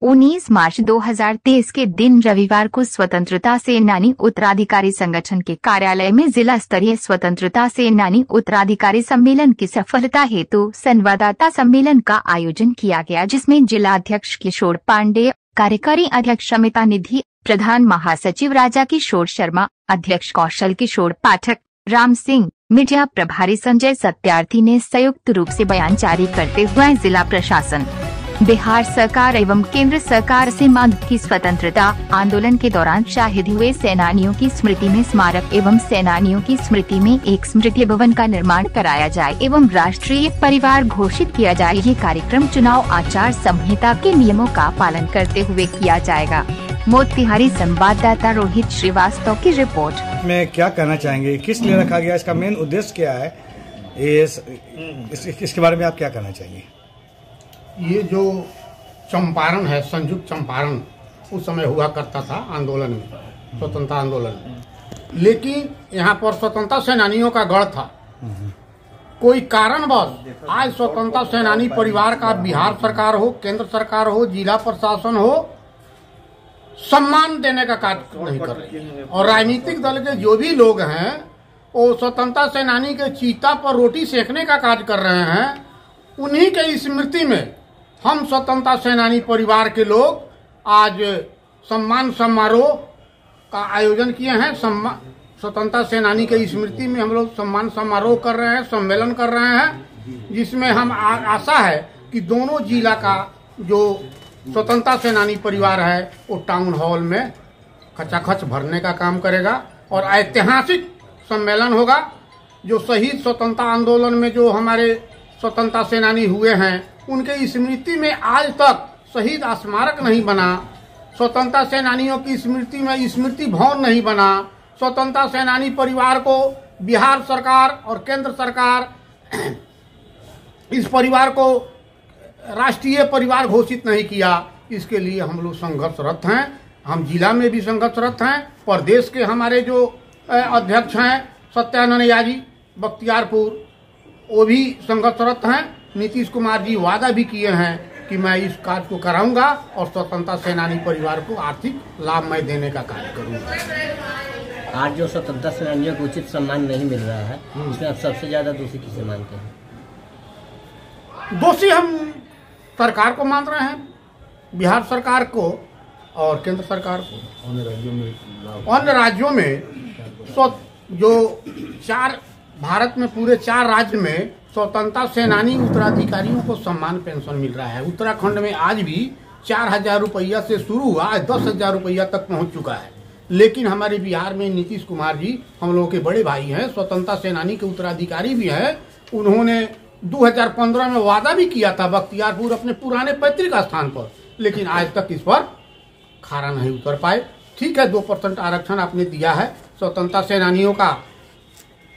19 मार्च 2023 के दिन रविवार को स्वतंत्रता सेनानी उत्तराधिकारी संगठन के कार्यालय में जिला स्तरीय स्वतंत्रता सेनानी उत्तराधिकारी सम्मेलन की सफलता हेतु संवाददाता सम्मेलन का आयोजन किया गया, जिसमें जिला अध्यक्ष किशोर पांडे, कार्यकारी अध्यक्ष अमिता निधि, प्रधान महासचिव राजा किशोर शर्मा, अध्यक्ष कौशल किशोर पाठक, राम सिंह, मीडिया प्रभारी संजय सत्यार्थी ने संयुक्त रूप से बयान जारी करते हुए जिला प्रशासन, बिहार सरकार एवं केंद्र सरकार से मांग की स्वतंत्रता आंदोलन के दौरान शहीद हुए सेनानियों की स्मृति में स्मारक एवं सेनानियों की स्मृति में एक स्मृति भवन का निर्माण कराया जाए एवं राष्ट्रीय परिवार घोषित किया जाए। ये कार्यक्रम चुनाव आचार संहिता के नियमों का पालन करते हुए किया जाएगा। मोतिहारी संवाददाता रोहित श्रीवास्तव की रिपोर्ट। में क्या कहना चाहेंगे, किस लिए रखा गया, इसका मेन उद्देश्य क्या है, इसके बारे में आप क्या कहना चाहेंगे? ये जो चंपारण है, संयुक्त चंपारण उस समय हुआ करता था आंदोलन में, स्वतंत्रता आंदोलन में, लेकिन यहाँ पर स्वतंत्रता सेनानियों का गढ़ था। कोई कारणवश आज स्वतंत्रता सेनानी परिवार का बिहार सरकार हो, केंद्र सरकार हो, जिला प्रशासन हो, सम्मान देने का कार्य नहीं कर रही है। और राजनीतिक दल के जो भी लोग हैं वो स्वतंत्रता सेनानी के चीता पर रोटी सेकने का कार्य कर रहे हैं। उन्हीं के स्मृति में हम स्वतंत्रता सेनानी परिवार के लोग आज सम्मान समारोह का आयोजन किए हैं। स्वतंत्रता सेनानी के स्मृति में हम लोग सम्मान समारोह कर रहे हैं, सम्मेलन कर रहे हैं, जिसमें हम आशा है कि दोनों जिला का जो स्वतंत्रता सेनानी परिवार है वो टाउन हॉल में खचाखच भरने का काम करेगा और ऐतिहासिक सम्मेलन होगा। जो शहीद स्वतंत्रता आंदोलन में जो हमारे स्वतंत्रता सेनानी हुए हैं उनके स्मृति में आज तक शहीद स्मारक नहीं बना, स्वतंत्रता सेनानियों की स्मृति में स्मृति भवन नहीं बना, स्वतंत्रता सेनानी परिवार को बिहार सरकार और केंद्र सरकार इस परिवार को राष्ट्रीय परिवार घोषित नहीं किया। इसके लिए हम लोग संघर्षरत हैं। हम जिला में भी संघर्षरत हैं। प्रदेश के हमारे जो अध्यक्ष हैं सत्यानंद याजी बख्तियारपुर, वो भी संघर्षरत हैं। नीतीश कुमार जी वादा भी किए हैं कि मैं इस कार्य को कराऊंगा और स्वतंत्रता सेनानी परिवार को आर्थिक लाभ मैं देने का कार्य करूंगा। आज जो स्वतंत्रता सेनानियों को उचित सम्मान नहीं मिल रहा है, इसमें आप सबसे ज्यादा दोषी किसे मानते हैं? दोषी हम सरकार को मान रहे हैं, बिहार सरकार को और केंद्र सरकार को। अन्य राज्यों में जो भारत में पूरे 4 राज्य में स्वतंत्रता सेनानी उत्तराधिकारियों को सम्मान पेंशन मिल रहा है। उत्तराखंड में आज भी 4,000 रुपया से शुरू हुआ, आज 10,000 रुपया तक पहुंच चुका है। लेकिन हमारे बिहार में नीतीश कुमार जी हम लोगों के बड़े भाई हैं, स्वतंत्रता सेनानी के उत्तराधिकारी भी हैं। उन्होंने 2015 में वादा भी किया था बख्तियारपुर अपने पुराने पैतृक स्थान पर, लेकिन आज तक इस पर खरा नहीं उतर पाए। ठीक है, 2% आरक्षण आपने दिया है। स्वतंत्रता सेनानियों का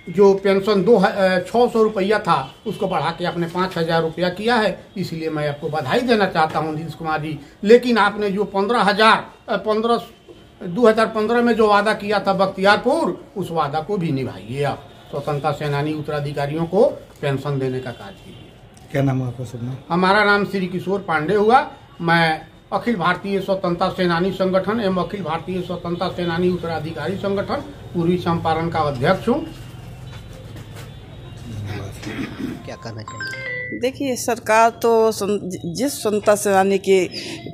जो पेंशन 600 रुपया था उसको बढ़ा के आपने 5,000 रुपया किया है, इसलिए मैं आपको बधाई देना चाहता हूं नीतीश कुमार जी। लेकिन आपने जो 2015 में जो वादा किया था बख्तियारपुर, उस वादा को भी निभाइए। आप स्वतंत्रता सेनानी उत्तराधिकारियों को पेंशन देने का कार्य कीजिए। क्या नाम है आपका? शुभ नाम? हमारा नाम श्री किशोर पांडे हुआ। मैं अखिल भारतीय स्वतंत्रता सेनानी संगठन एवं अखिल भारतीय स्वतंत्रता सेनानी उत्तराधिकारी संगठन पूर्वी चंपारण का अध्यक्ष हूँ। क्या करना चाहिए? देखिए, सरकार तो जिस स्वतंत्रता सेनानी के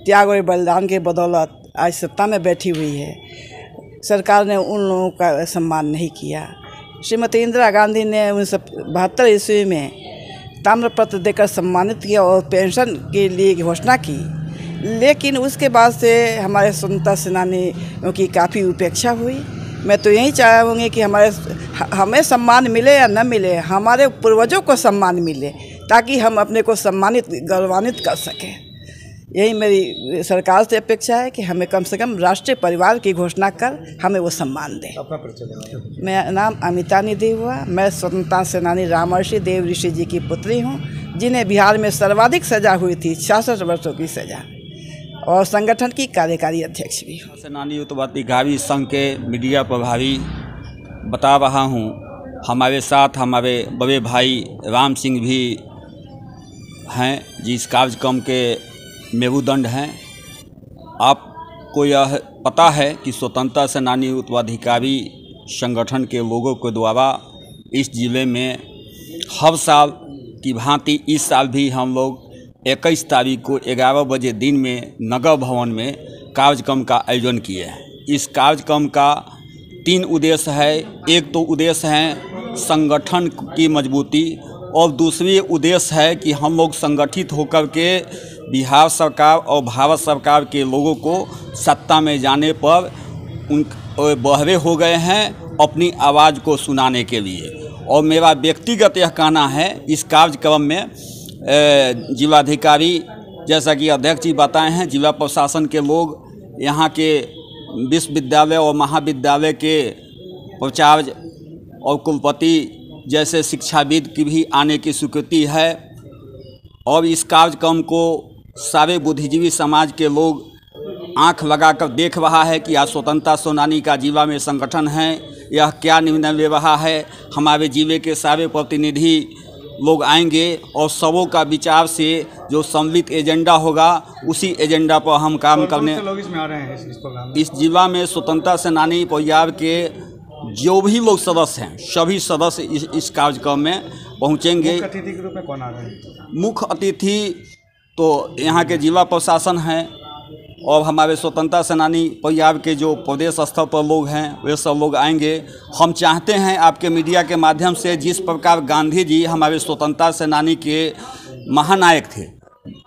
त्याग और बलिदान के बदौलत आज सत्ता में बैठी हुई है, सरकार ने उन लोगों का सम्मान नहीं किया। श्रीमती इंदिरा गांधी ने 1972 ईस्वी में ताम्रपत्र देकर सम्मानित किया और पेंशन के लिए घोषणा की, लेकिन उसके बाद से हमारे स्वतंत्रता सेनानियों की काफ़ी उपेक्षा हुई। मैं तो यही चाहूँगी कि हमें सम्मान मिले या न मिले, हमारे पूर्वजों को सम्मान मिले, ताकि हम अपने को सम्मानित गौरवान्वित कर सकें। यही मेरी सरकार से अपेक्षा है कि हमें कम से कम राष्ट्रीय परिवार की घोषणा कर हमें वो सम्मान दें। अपना परिचय देना। मेरा नाम अमिता निधि हुआ। मैं स्वतंत्रता सेनानी रामर्षि देव ऋषि जी की पुत्री हूँ, जिन्हें बिहार में सर्वाधिक सजा हुई थी, 66 वर्षों की सजा, और संगठन की कार्यकारी अध्यक्ष भी हूँ। सेनानी उत्तराधिकारी संघ के मीडिया प्रभारी बता रहा हूँ। हमारे साथ हमारे बड़े भाई राम सिंह भी हैं, जिस कार्यक्रम के मेरुदंड हैं। आपको यह पता है कि स्वतंत्रता सेनानी उत्तराधिकारी संगठन के लोगों के द्वारा इस ज़िले में हर साल की भांति इस साल भी हम लोग 21 तारीख को 11 बजे दिन में नगर भवन में कार्यक्रम का आयोजन किए हैं। इस कार्यक्रम का 3 उद्देश्य है। एक तो उद्देश्य है संगठन की मजबूती और दूसरी उद्देश्य है कि हम लोग संगठित होकर के बिहार सरकार और भारत सरकार के लोगों को सत्ता में जाने पर उन बहरे हो गए हैं अपनी आवाज़ को सुनाने के लिए। और मेरा व्यक्तिगत यह कहना है इस कार्यक्रम में जिलाधिकारी जैसा कि अध्यक्ष जी बताए हैं, जिला प्रशासन के लोग, यहाँ के विश्वविद्यालय और महाविद्यालय के प्राचार्य और कुलपति जैसे शिक्षाविद की भी आने की स्वीकृति है। और इस कार्यक्रम को सारे बुद्धिजीवी समाज के लोग आंख लगाकर देख रहा है कि आज स्वतंत्रता सेनानी का जिला में संगठन है, यह क्या निर्णय ले रहा है। हमारे जिले के सारे प्रतिनिधि लोग आएंगे और सबों का विचार से जो सम्मिलित एजेंडा होगा उसी एजेंडा पर हम काम करने। लोग इसमें आ रहे हैं इस प्रोग्राम में? इस जिला में स्वतंत्रता सेनानी परिवार के जो भी लोग सदस्य हैं सभी सदस्य इस कार्यक्रम में पहुंचेंगे। मुख्य अतिथि के रूप में कौन आ रहे हैं? मुख्य अतिथि तो यहाँ के जिला प्रशासन हैं और हमारे स्वतंत्रता सेनानी परिवार के जो प्रदेश स्तर पर लोग हैं वे सब लोग आएंगे। हम चाहते हैं आपके मीडिया के माध्यम से, जिस प्रकार गांधी जी हमारे स्वतंत्रता सेनानी के महानायक थे,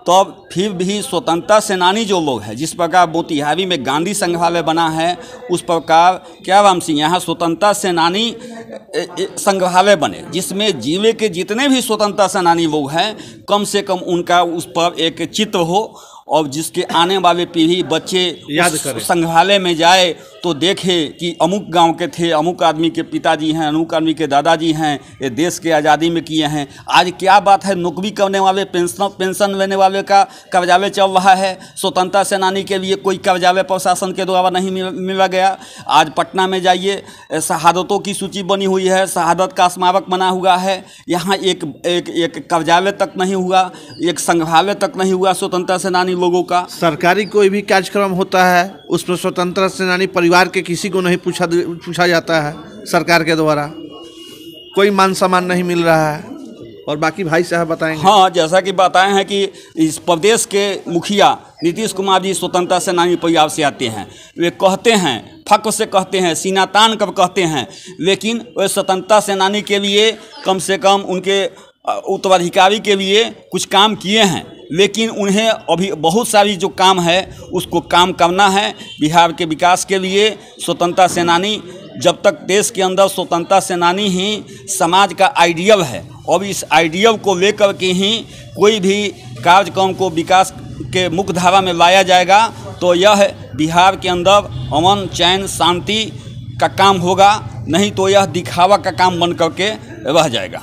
तब फिर भी स्वतंत्रता सेनानी जो लोग हैं, जिस प्रकार मोतिहारी में गांधी संग्रहालय बना है उस प्रकार क्या राम सिंह यहाँ स्वतंत्रता सेनानी संग्रहालय बने, जिसमें जिले के जितने भी स्वतंत्रता सेनानी लोग हैं कम से कम उनका उस पर एक चित्र हो और जिसके आने वाले पीढ़ी बच्चे याद करें, संग्रहालय में जाए तो देखे कि अमुक गांव के थे, अमुक आदमी के पिताजी हैं, अमुक आदमी के दादाजी हैं, ये देश के आज़ादी में किए हैं। आज क्या बात है, नौकरी करने वाले पेंशन लेने वाले का कार्यालय चल रहा है, स्वतंत्रता सेनानी के लिए कोई कार्यालय प्रशासन के द्वारा नहीं मिला गया। आज पटना में जाइए, शहादतों की सूची बनी हुई है, शहादत का स्मारक बना हुआ है, यहाँ एक कार्यालय तक नहीं हुआ, एक संग्रहालय तक नहीं हुआ स्वतंत्रता सेनानी लोगों का। सरकारी कोई भी कार्यक्रम होता है उसमें स्वतंत्रता सेनानी परिवार के किसी को नहीं पूछा जाता है। सरकार के द्वारा कोई मान सम्मान नहीं मिल रहा है। और बाकी भाई साहब बताएंगे। हाँ, जैसा कि बताए हैं कि इस प्रदेश के मुखिया नीतीश कुमार जी स्वतंत्रता सेनानी परिवार से आते हैं। वे कहते हैं, फक्र से कहते हैं, सीना तान कर कहते हैं, लेकिन वे स्वतंत्रता सेनानी के लिए कम से कम उनके उत्तराधिकारी के लिए कुछ काम किए हैं, लेकिन उन्हें अभी बहुत सारी जो काम है उसको काम करना है बिहार के विकास के लिए। स्वतंत्रता सेनानी जब तक देश के अंदर स्वतंत्रता सेनानी ही समाज का आइडियल है और इस आइडियल को लेकर के ही कोई भी कार्यक्रम को विकास के मुख्य धारा में लाया जाएगा तो यह बिहार के अंदर अमन चैन शांति का काम होगा, नहीं तो यह दिखावा का काम बन करके रह जाएगा।